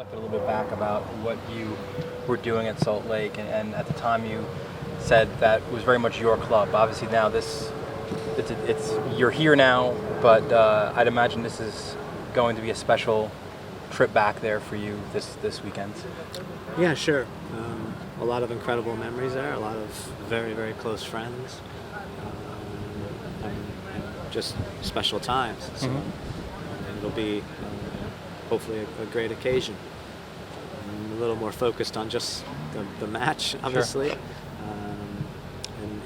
reflected a little bit back about what you were doing at Salt Lake, and at the time you said that was very much your club. Obviously now it's you're here now, but I'd imagine this is going to be a special trip back there for you this weekend. Yeah, sure. A lot of incredible memories there, a lot of very, very close friends, and just special times. So it'll be hopefully a great occasion. I'm a little more focused on just the match, obviously. Sure.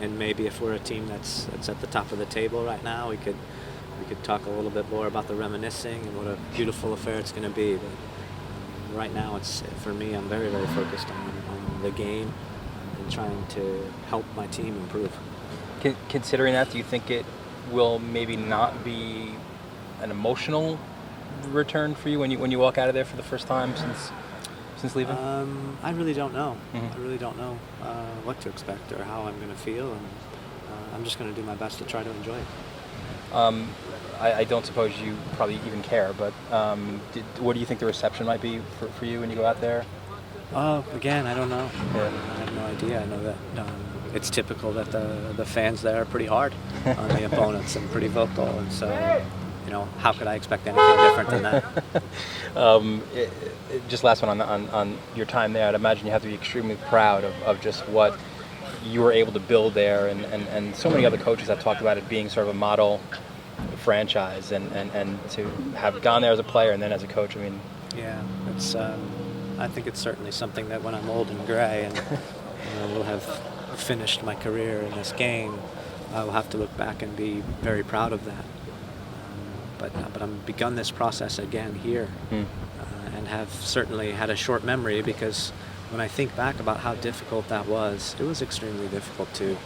And maybe if we're a team that's at the top of the table right now, we could talk a little bit more about the reminiscing and what a beautiful affair it's going to be. But right now, for me, I'm very, very focused on the game and trying to help my team improve. Considering that, do you think it will maybe not be an emotional return for you when you walk out of there for the first time since leaving? I really don't know. I really don't know what to expect or how I'm going to feel, and I'm just going to do my best to try to enjoy it. I don't suppose you probably even care, but what do you think the reception might be for you when you go out there? Again, I don't know. Yeah. I have no idea. I know that it's typical that the fans there are pretty hard on the opponents and pretty vocal, and so how could I expect anything different than that? Just last one on your time there. I'd imagine you have to be extremely proud of just what you were able to build there, and so many other coaches have talked about it being sort of a model franchise, and to have gone there as a player and then as a coach. I mean, yeah, it's. I think it's certainly something that when I'm old and gray and will have finished my career in this game, I will have to look back and be very proud of that. But I've begun this process again here, and have certainly had a short memory, because when I think back about how difficult that was, it was extremely difficult too.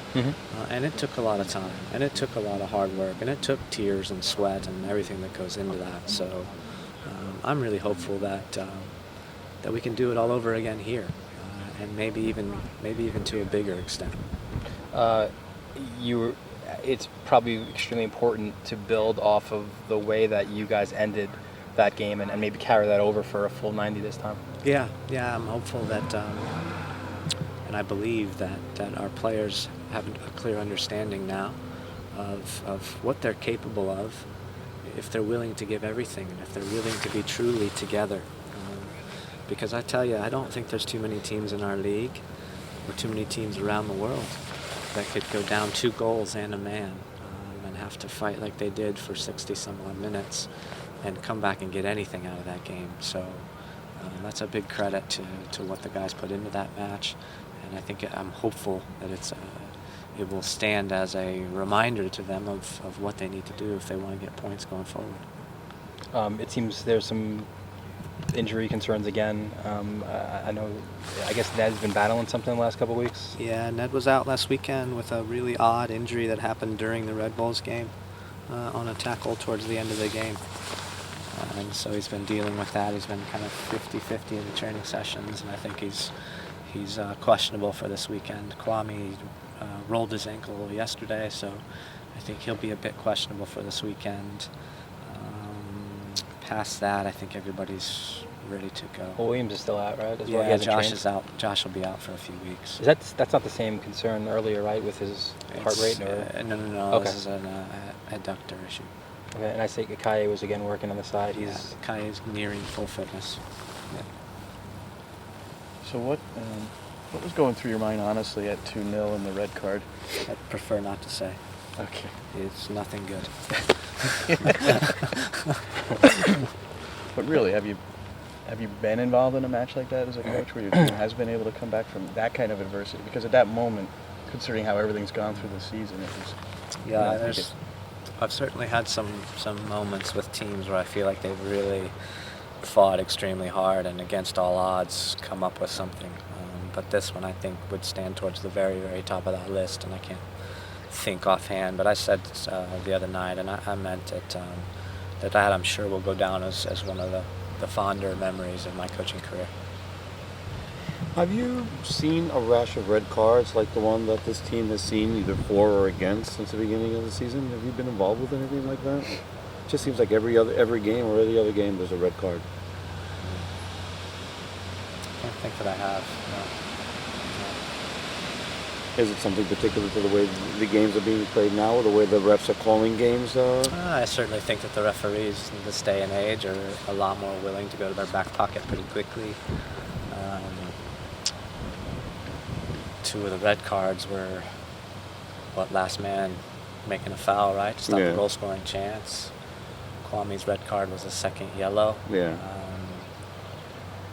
And it took a lot of time, and it took a lot of hard work, and it took tears and sweat and everything that goes into that. So I'm really hopeful that we can do it all over again here, and maybe even to a bigger extent. It's probably extremely important to build off of the way that you guys ended that game, and maybe carry that over for a full 90 this time. Yeah, I'm hopeful that, and I believe that our players have a clear understanding now of what they're capable of if they're willing to give everything, and if they're willing to be truly together. Because I tell you, I don't think there's too many teams in our league, or too many teams around the world, that could go down 2 goals and a man, and have to fight like they did for 60-some-odd minutes and come back and get anything out of that game. So that's a big credit to what the guys put into that match, and I think I'm hopeful that it will stand as a reminder to them of what they need to do if they want to get points going forward. It seems there's some injury concerns again. I guess Ned's been battling something the last couple of weeks. Yeah, Ned was out last weekend with a really odd injury that happened during the Red Bulls game on a tackle towards the end of the game. And so he's been dealing with that. He's been kind of 50-50 in the training sessions, and I think he's questionable for this weekend. Kwame rolled his ankle yesterday, so I think he'll be a bit questionable for this weekend. Past that, I think everybody's ready to go. Well, Williams is still out, right? Yeah, Josh is out. Josh will be out for a few weeks. That's not the same concern earlier, right, with his heart rate? No. Okay. This is an adductor issue. Okay, and I say Kaye was again working on the side. Kaye's nearing full fitness. Yeah. So what was going through your mind, honestly, at 2-0 in the red card? I'd prefer not to say. Okay. It's nothing good. But really, have you been involved in a match like that as a coach, where your team has been able to come back from that kind of adversity? Because at that moment, considering how everything's gone through the season, it was. Yeah, I've certainly had some moments with teams where I feel like they've really fought extremely hard and against all odds come up with something. But this one, I think, would stand towards the very, very top of that list, and I can't think offhand. But I said the other night, and I meant it, that I'm sure will go down as one of the fonder memories of my coaching career. Have you seen a rash of red cards like the one that this team has seen, either for or against, since the beginning of the season? Have you been involved with anything like that? It just seems like every game or every other game there's a red card. don't think that I have. Is it something particular to the way the games are being played now, or the way the refs are calling games? I certainly think that the referees in this day and age are a lot more willing to go to their back pocket pretty quickly. Two of the red cards were, last man making a foul, right? To stop Yeah. the goal scoring chance. Kwame's red card was a second yellow. Yeah.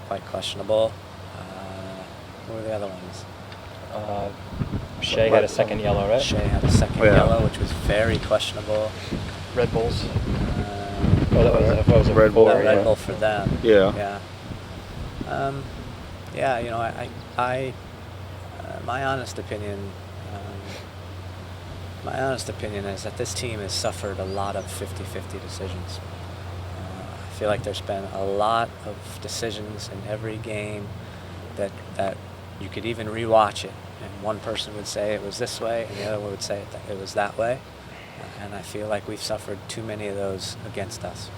Quite questionable. What were the other ones? Shea had a second yellow, right? Shea had a second Yeah. yellow, which was very questionable. Red Bulls. Uh, Oh, that was a Red Bull, That four, Red yeah. Bull for them. Yeah. Yeah. Yeah. You know, my honest opinion. My honest opinion is that this team has suffered a lot of 50-50 decisions. I feel like there's been a lot of decisions in every game that you could even rewatch it, and one person would say it was this way, and the other one would say it was that way. And I feel like we've suffered too many of those against us.